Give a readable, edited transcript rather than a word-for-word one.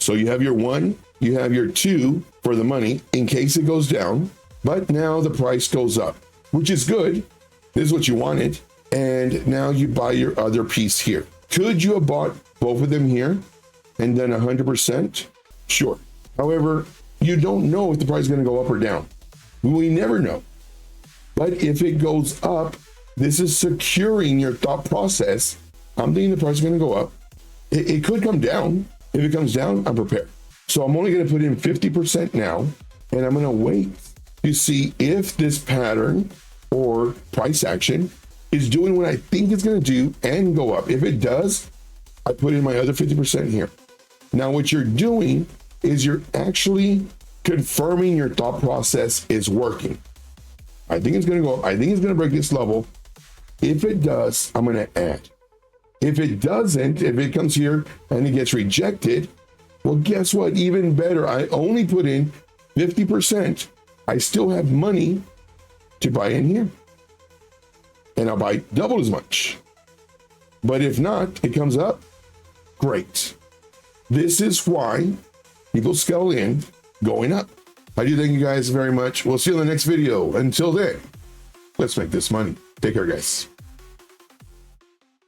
So you have your 1, you have your 2 for the money in case it goes down, but now the price goes up, which is good. This is what you wanted. And now you buy your other piece here. Could you have bought both of them here and done 100%? Sure. However, you don't know if the price is going to go up or down. We never know. But if it goes up, this is securing your thought process. I'm thinking the price is going to go up. It could come down. If it comes down, I'm prepared. So I'm only going to put in 50% now, and I'm going to wait to see if this pattern or price action is doing what I think it's going to do and go up. If it does, I put in my other 50% here. Now, what you're doing is you're actually confirming your thought process is working. I think it's going to go up. I think it's going to break this level. If it does, I'm going to add. If it doesn't, if it comes here and it gets rejected, well, guess what? Even better. I only put in 50%. I still have money to buy in here. And I'll buy double as much. But if not, it comes up. Great. This is why people scale in going up. I do thank you guys very much. We'll see you in the next video. Until then, let's make this money. Take care, guys.